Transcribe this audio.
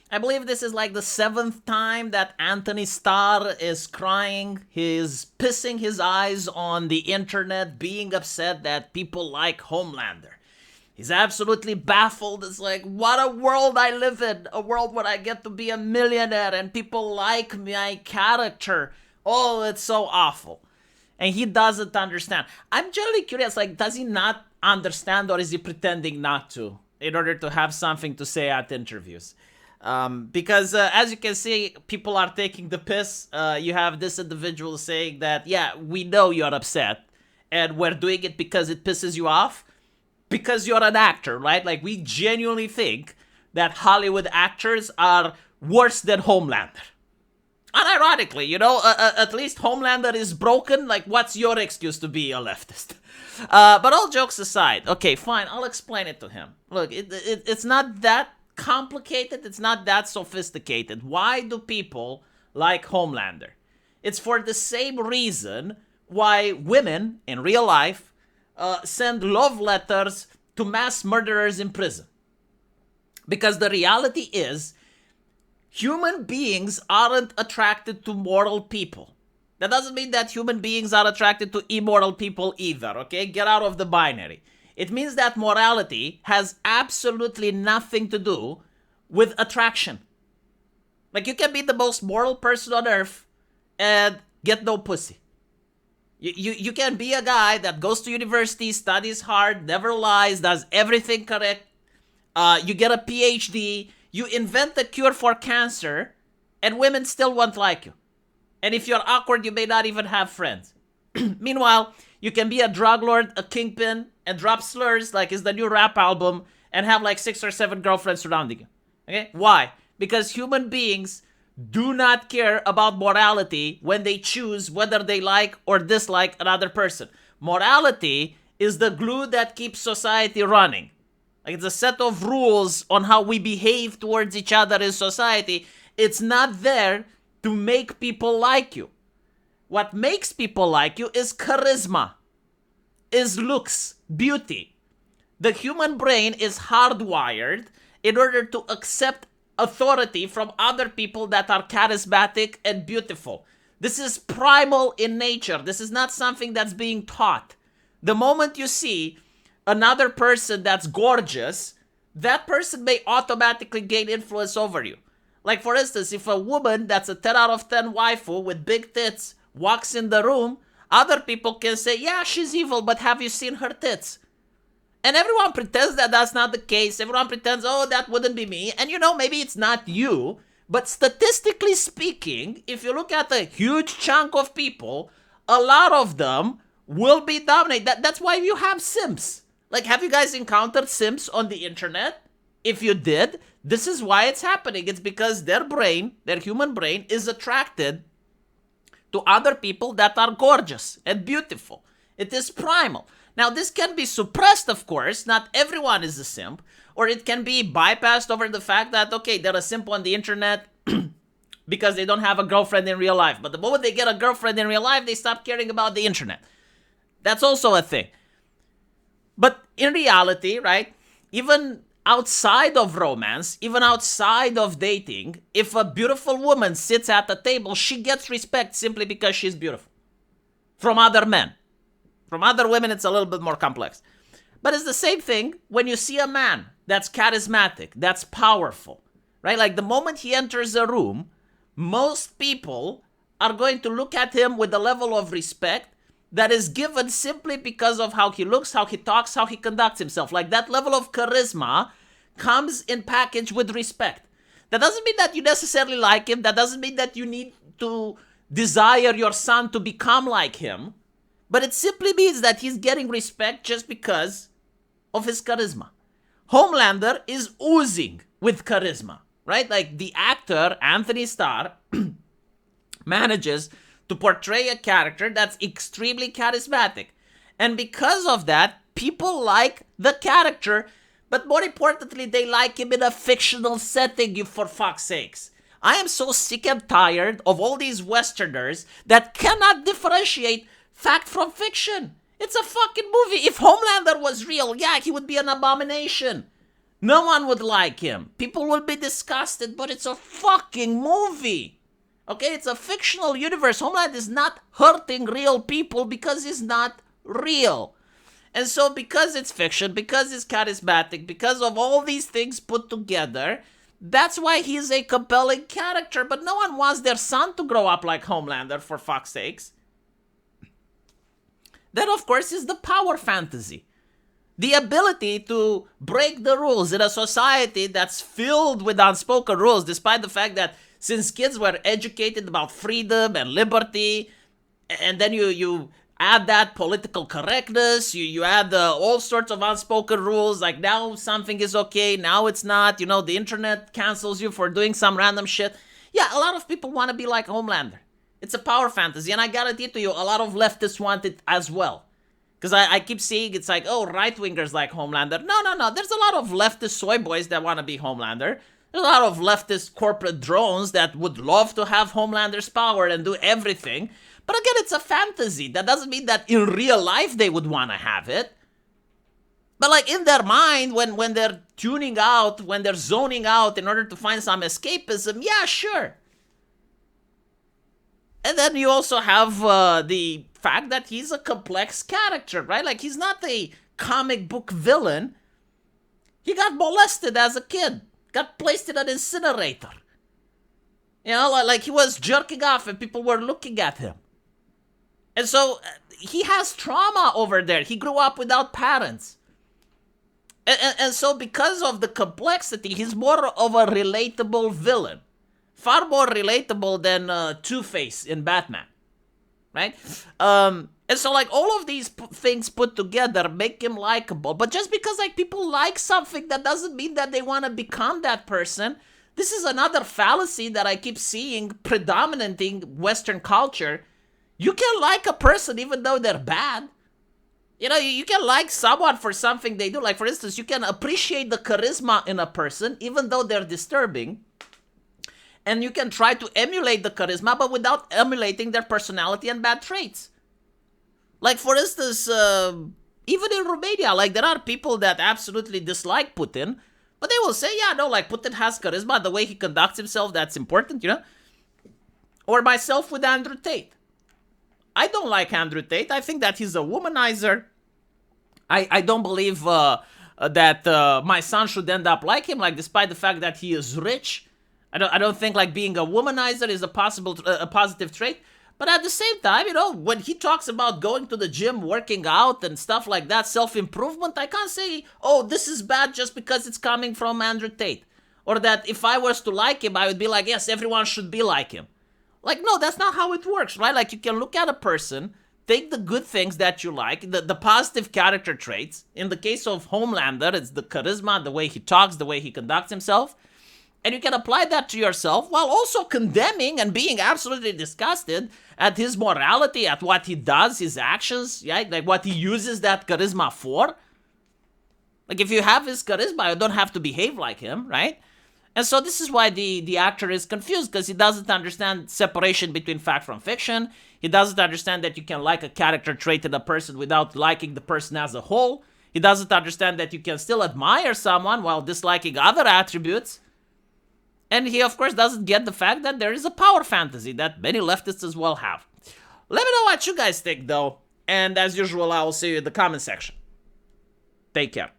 I believe this is like the 7th time that Antony Starr is crying. He's pissing his eyes on the internet, being upset that people like Homelander. He's absolutely baffled. It's like, what a world I live in. A world where I get to be a millionaire and people like my character. Oh, it's so awful. And he doesn't understand. I'm generally curious, like, does he not understand or is he pretending not to in order to have something to say at interviews? Because as you can see, people are taking the piss. You have this individual saying that, yeah, we know you're upset and we're doing it because it pisses you off because you're an actor, right? Like, we genuinely think that Hollywood actors are worse than Homelander. Unironically, at least Homelander is broken. Like, what's your excuse to be a leftist? But all jokes aside, okay, fine, I'll explain it to him. Look, it's not that complicated. It's not that sophisticated. Why do people like Homelander? It's for the same reason why women in real life send love letters to mass murderers in prison. Because the reality is, human beings aren't attracted to moral people. That doesn't mean that human beings are attracted to immoral people either, okay? Get out of the binary. It means that morality has absolutely nothing to do with attraction. Like, you can be the most moral person on earth and get no pussy. You can be a guy that goes to university, studies hard, never lies, does everything correct. You get a PhD, you invent a cure for cancer, and women still won't like you. And if you're awkward, you may not even have friends. Meanwhile, you can be a drug lord, a kingpin, and drop slurs like is the new rap album, and have like 6 or 7 girlfriends surrounding you. Okay? Why? Because human beings do not care about morality when they choose whether they like or dislike another person. Morality is the glue that keeps society running. Like, it's a set of rules on how we behave towards each other in society. It's not there to make people like you. What makes people like you is charisma, is looks, beauty. The human brain is hardwired in order to accept authority from other people that are charismatic and beautiful. This is primal in nature. This is not something that's being taught. The moment you see another person that's gorgeous, that person may automatically gain influence over you. Like, for instance, if a woman that's a 10 out of 10 waifu with big tits walks in the room, other people can say, yeah, she's evil, but have you seen her tits? And everyone pretends that that's not the case. Everyone pretends, oh, that wouldn't be me. And maybe it's not you, but statistically speaking, if you look at a huge chunk of people, a lot of them will be dominated. That's why you have simps. Like, have you guys encountered simps on the internet? If you did, this is why it's happening. It's because their brain, their human brain, is attracted to other people that are gorgeous and beautiful. It is primal. Now, this can be suppressed, of course. Not everyone is a simp. Or it can be bypassed over the fact that, okay, they're a simp on the internet because they don't have a girlfriend in real life. But the moment they get a girlfriend in real life, they stop caring about the internet. That's also a thing. But in reality, right, even outside of romance, even outside of dating, if a beautiful woman sits at the table, she gets respect simply because she's beautiful. From other men. From other women, it's a little bit more complex. But it's the same thing when you see a man that's charismatic, that's powerful, right? Like, the moment he enters a room, most people are going to look at him with a level of respect that is given simply because of how he looks, how he talks, how he conducts himself. Like, that level of charisma comes in package with respect. That doesn't mean that you necessarily like him. That doesn't mean that you need to desire your son to become like him. But it simply means that he's getting respect just because of his charisma. Homelander is oozing with charisma, right? Like, the actor, Antony Starr, manages to portray a character that's extremely charismatic. And because of that, people like the character, but more importantly, they like him in a fictional setting, you for fuck's sakes. I am so sick and tired of all these Westerners that cannot differentiate fact from fiction. It's a fucking movie. If Homelander was real, yeah, he would be an abomination. No one would like him. People will be disgusted, but it's a fucking movie. Okay, it's a fictional universe. Homelander is not hurting real people because he's not real. And so because it's fiction, because it's charismatic, because of all these things put together, that's why he's a compelling character. But no one wants their son to grow up like Homelander, for fuck's sakes. Then, of course, is the power fantasy. The ability to break the rules in a society that's filled with unspoken rules, despite the fact that since kids were educated about freedom and liberty, and then you add that political correctness, you add all sorts of unspoken rules, like now something is okay, now it's not, the internet cancels you for doing some random shit. Yeah, a lot of people want to be like Homelander. It's a power fantasy, and I guarantee to you, a lot of leftists want it as well. Because I keep seeing it's like, oh, right-wingers like Homelander. No. There's a lot of leftist soy boys that want to be Homelander. There's a lot of leftist corporate drones that would love to have Homelander's power and do everything. But again, it's a fantasy. That doesn't mean that in real life they would want to have it. But like in their mind, when they're tuning out, when they're zoning out in order to find some escapism, yeah, sure. And then you also have the fact that he's a complex character, right? Like, he's not a comic book villain. He got molested as a kid, got placed in an incinerator. Like he was jerking off and people were looking at him. And so he has trauma over there. He grew up without parents. And so because of the complexity, he's more of a relatable villain. Far more relatable than Two-Face in Batman, right? And so like all of these things put together make him likable. But just because like people like something, that doesn't mean that they want to become that person. This is another fallacy that I keep seeing predominant in Western culture. You can like a person even though they're bad. You can like someone for something they do. Like, for instance, you can appreciate the charisma in a person even though they're disturbing. And you can try to emulate the charisma, but without emulating their personality and bad traits. Like, for instance, even in Romania, like, there are people that absolutely dislike Putin, but they will say, yeah, no, like, Putin has charisma, the way he conducts himself, that's important, Or myself with Andrew Tate. I don't like Andrew Tate. I think that he's a womanizer. I don't believe that my son should end up like him, like, despite the fact that he is rich. I don't think like being a womanizer is a positive trait. But at the same time, when he talks about going to the gym, working out and stuff like that, self-improvement, I can't say, oh, this is bad just because it's coming from Andrew Tate. Or that if I was to like him, I would be like, yes, everyone should be like him. Like, no, that's not how it works, right? Like, you can look at a person, take the good things that you like, the positive character traits. In the case of Homelander, it's the charisma, the way he talks, the way he conducts himself. And you can apply that to yourself while also condemning and being absolutely disgusted at his morality, at what he does, his actions, right? Like what he uses that charisma for. Like if you have his charisma, you don't have to behave like him, right? And so this is why the actor is confused, because he doesn't understand separation between fact from fiction. He doesn't understand that you can like a character trait in a person without liking the person as a whole. He doesn't understand that you can still admire someone while disliking other attributes. And he, of course, doesn't get the fact that there is a power fantasy that many leftists as well have. Let me know what you guys think, though. And as usual, I will see you in the comment section. Take care.